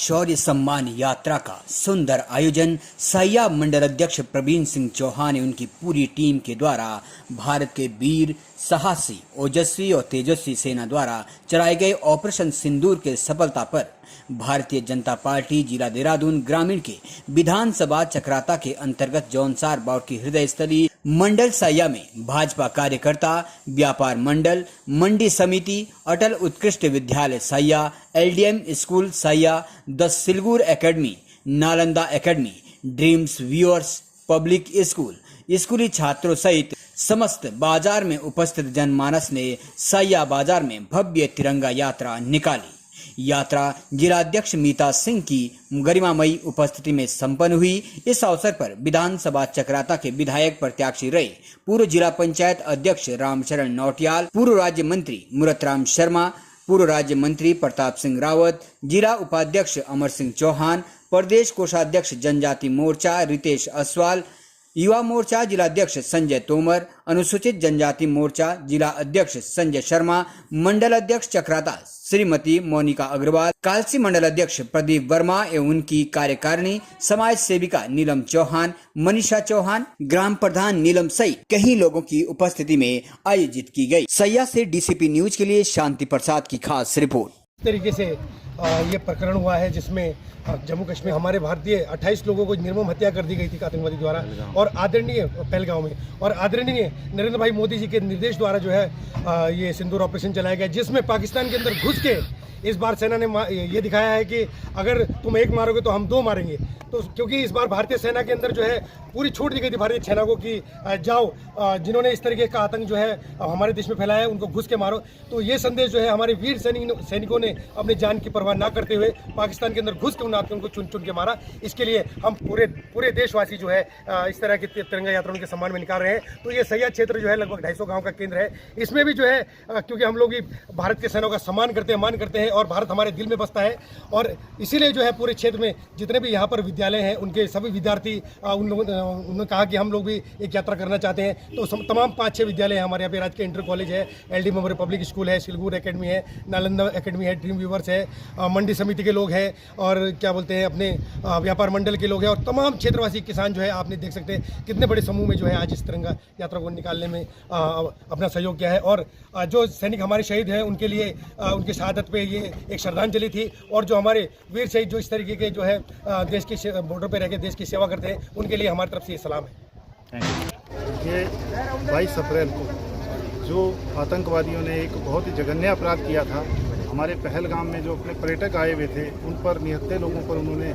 शौर्य सम्मान यात्रा का सुंदर आयोजन सैया मंडल अध्यक्ष प्रवीण सिंह चौहान ने उनकी पूरी टीम के द्वारा भारत के वीर साहसी ओजस्वी और तेजस्वी सेना द्वारा चलाए गए ऑपरेशन सिंदूर के सफलता पर भारतीय जनता पार्टी जिला देहरादून ग्रामीण के विधानसभा चक्राता के अंतर्गत जौनसार बाउट की हृदय स्थली मंडल सैया में भाजपा कार्यकर्ता, व्यापार मंडल, मंडी समिति, अटल Utkrisht Vidyalaya Saiya, LDM school Saiya, the Silgur academy, Nalanda academy, dreams viewers public school, स्कूली छात्रों सहित समस्त बाजार में उपस्थित जनमानस ने सैया बाजार में भव्य तिरंगा यात्रा निकाली। यात्रा जिलाध्यक्ष मीता सिंह की गरिमामयी उपस्थिति में संपन्न हुई। इस अवसर पर विधानसभा चक्राता के विधायक प्रत्याशी रहे पूर्व जिला पंचायत अध्यक्ष रामचरण नौटियाल, पूर्व राज्य मंत्री मूरतराम शर्मा, पूर्व राज्य मंत्री प्रताप सिंह रावत, जिला उपाध्यक्ष अमर सिंह चौहान, प्रदेश कोषाध्यक्ष जनजाति मोर्चा रितेश असवाल, युवा मोर्चा जिलाध्यक्ष संजय तोमर, अनुसूचित जनजाति मोर्चा जिला अध्यक्ष संजय शर्मा, मंडल अध्यक्ष चक्राता श्रीमती मोनिका अग्रवाल, कालसी मंडल अध्यक्ष प्रदीप वर्मा एवं उनकी कार्यकारिणी, समाज सेविका नीलम चौहान, मनीषा चौहान, ग्राम प्रधान नीलम सहित कई लोगों की उपस्थिति में आयोजित की गई। सैया से डीसीपी न्यूज के लिए शांति प्रसाद की खास रिपोर्ट। इस तरीके से ये प्रकरण हुआ है जिसमें जम्मू कश्मीर हमारे भारतीय 28 लोगों को निर्मम हत्या कर दी गई थी आतंकवादी द्वारा, और आदरणीय पहलगांव में, और आदरणीय नरेंद्र भाई मोदी जी के निर्देश द्वारा जो है ये सिंदूर ऑपरेशन चलाया गया, जिसमें पाकिस्तान के अंदर घुस के इस बार सेना ने ये दिखाया है कि अगर तुम एक मारोगे तो हम दो मारेंगे। तो क्योंकि इस बार भारतीय सेना के अंदर जो है पूरी छूट दी गई थी भारतीय सेना को कि जाओ जिन्होंने इस तरीके का आतंक जो है हमारे देश में फैलाया है उनको घुस के मारो। तो ये संदेश जो है हमारे वीर सैनिकों ने अपनी जान की परवाह ना करते हुए पाकिस्तान के अंदर घुस के उन आतंकों को चुन चुन के मारा। इसके लिए हम पूरे देशवासी जो है इस तरह की तिरंगा यात्रा उनके सम्मान में निकाल रहे हैं। तो ये सैया क्षेत्र जो है लगभग 250 गाँव का केंद्र है। इसमें भी जो है क्योंकि हम लोग भी भारत के सेना का सम्मान करते हैं, मान करते हैं और भारत हमारे दिल में बसता है, और इसीलिए जो है पूरे क्षेत्र में जितने भी यहाँ पर विद्यालय हैं उनके सभी विद्यार्थी उन्होंने कहा कि हम लोग भी एक यात्रा करना चाहते हैं। तो तमाम 5-6 विद्यालय हैं हमारे यहाँ पे। राजकीय इंटर कॉलेज है, एलडी मेमोरियल पब्लिक स्कूल है, सिलगुर एकेडमी है, नालंदा एकेडमी है, ड्रीम व्यूअर्स है, मंडी समिति के लोग हैं, और क्या बोलते हैं अपने व्यापार मंडल के लोग हैं, और तमाम क्षेत्रवासी किसान जो है आपने देख सकते हैं कितने बड़े समूह में जो है आज इस तिरंगा यात्रा को निकालने में अपना सहयोग किया है। और जो सैनिक हमारे शहीद हैं उनके लिए उनकी शहादत पे ये एक श्रद्धांजलि थी, और जो हमारे वीर शहीद जो इस तरीके के जो है देश की बॉर्डर पे रह के देश की सेवा करते हैं उनके लिए हमारी तरफ से ये सलाम है। ये 22 अप्रैल को जो आतंकवादियों ने एक बहुत ही जघन्य अपराध किया था, हमारे पहलगाम में जो अपने पर्यटक आए हुए थे उन पर निहत्थे लोगों पर उन्होंने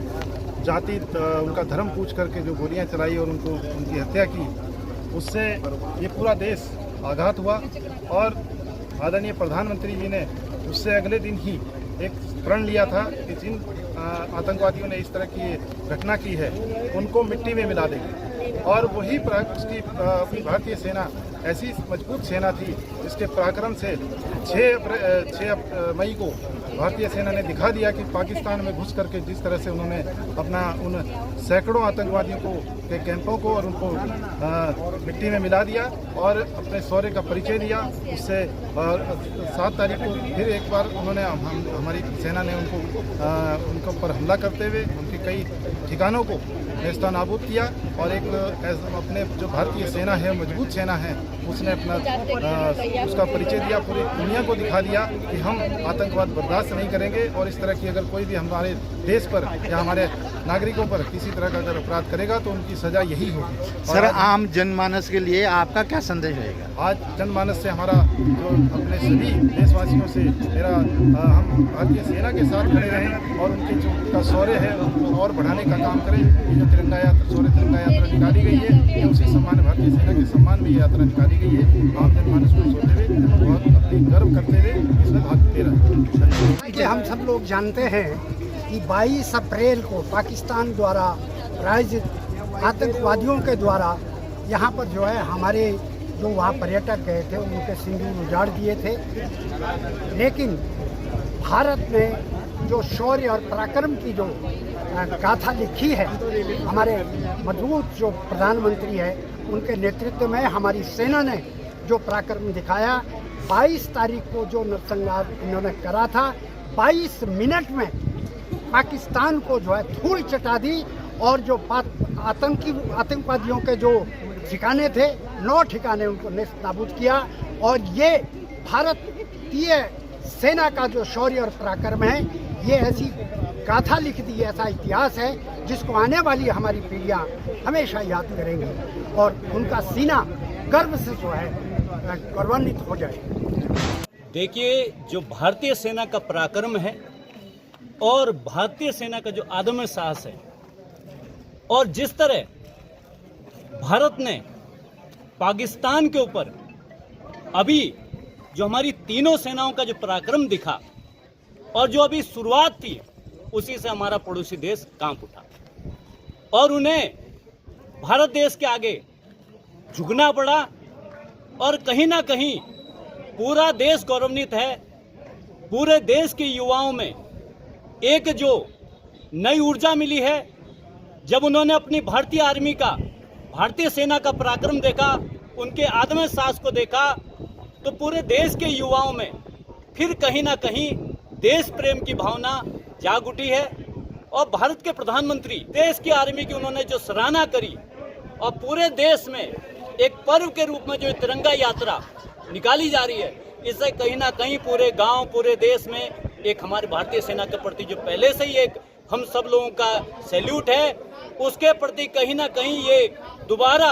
जाति उनका धर्म पूछ करके जो गोलियां चलाई और उनकी हत्या की, उससे ये पूरा देश आघात हुआ। और आदरणीय प्रधानमंत्री जी ने उससे अगले दिन ही एक प्रण लिया था कि जिन आतंकवादियों ने इस तरह की घटना की है उनको मिट्टी में मिला देंगे। और वही उसकी अपनी भारतीय सेना ऐसी मजबूत सेना थी जिसके पराक्रम से 6 मई को भारतीय सेना ने दिखा दिया कि पाकिस्तान में घुस करके जिस तरह से उन्होंने अपना उन सैकड़ों आतंकवादियों के कैंपों को और उनको मिट्टी में मिला दिया और अपने शौर्य का परिचय दिया। उससे 7 तारीख को फिर एक बार उन्होंने हमारी सेना ने उनके ऊपर हमला करते हुए उनके कई ठिकानों को नेस्तनाबूद किया, और एक अपने जो भारतीय सेना है मजबूत सेना है उसने अपना उसका परिचय दिया, पूरी दुनिया को दिखा दिया कि हम आतंकवाद बर्दाश्त नहीं करेंगे, और इस तरह की अगर कोई भी हमारे देश पर या हमारे नागरिकों पर किसी तरह का अगर अपराध करेगा तो उनकी सजा यही होगी। सर, आम जनमानस के लिए आपका क्या संदेश रहेगा? आज जनमानस से हमारा जो अपने सभी देशवासियों से मेरा हम भारतीय सेना के साथ खड़े रहें और उनके जो उनका शौर्य है उनको और बढ़ाने का काम करें। ये जो तिरंगा यात्रा निकाली गई है ये उसी सम्मान भारतीय सेना के सम्मान में ये यात्रा निकाली गई है। आम जनमानस को सोते हुए बहुत अपनी गर्व करते हुए इसमें भाग ले रहे हैं। हम सब लोग जानते हैं कि 22 अप्रैल को पाकिस्तान द्वारा प्रायोजित आतंकवादियों के द्वारा यहाँ पर जो है हमारे जो वहाँ पर्यटक गए थे उनके सिंदूर उजाड़ दिए थे। लेकिन भारत ने जो शौर्य और पराक्रम की जो गाथा लिखी है, हमारे मजबूत जो प्रधानमंत्री है उनके नेतृत्व में हमारी सेना ने जो पराक्रम दिखाया, 22 तारीख को जो नरसंहार इन्होंने करा था, 22 मिनट में पाकिस्तान को जो है धूल चटा दी और जो आतंकवादियों के जो ठिकाने थे 9 ठिकाने उनको नेस्त नाबूद किया। और ये भारतीय सेना का जो शौर्य और पराक्रम है, ये ऐसी गाथा लिख दी, ऐसा इतिहास है जिसको आने वाली हमारी पीढ़ियां हमेशा याद करेंगी और उनका सीना गर्व से जो है गौरवान्वित हो जाएगा। देखिए, जो भारतीय सेना का पराक्रम है और भारतीय सेना का जो आदम साहस है और जिस तरह भारत ने पाकिस्तान के ऊपर अभी जो हमारी तीनों सेनाओं का जो पराक्रम दिखा और जो अभी शुरुआत थी, उसी से हमारा पड़ोसी देश कांप उठा और उन्हें भारत देश के आगे झुकना पड़ा। और कहीं ना कहीं पूरा देश गौरवान्वित है। पूरे देश के युवाओं में एक जो नई ऊर्जा मिली है, जब उन्होंने अपनी भारतीय आर्मी का, भारतीय सेना का पराक्रम देखा, उनके आदम साहस को देखा, तो पूरे देश के युवाओं में फिर कहीं ना कहीं देश प्रेम की भावना जाग उठी है। और भारत के प्रधानमंत्री देश की आर्मी की उन्होंने जो सराहना करी और पूरे देश में एक पर्व के रूप में जो तिरंगा यात्रा निकाली जा रही है, इससे कहीं ना कहीं पूरे गांव, पूरे देश में एक हमारे भारतीय सेना के प्रति जो पहले से ही एक हम सब लोगों का सैल्यूट है, उसके प्रति कहीं ना कहीं ये दोबारा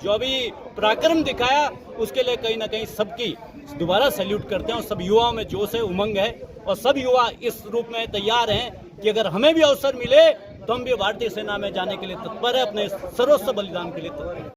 जो अभी पराक्रम दिखाया, उसके लिए कहीं ना कहीं सबकी दोबारा सैल्यूट करते हैं। और सब युवाओं में जोश है, उमंग है और सब युवा इस रूप में तैयार हैं कि अगर हमें भी अवसर मिले तो हम भी भारतीय सेना में जाने के लिए तत्पर है, अपने सर्वस्व बलिदान के लिए तत्पर है।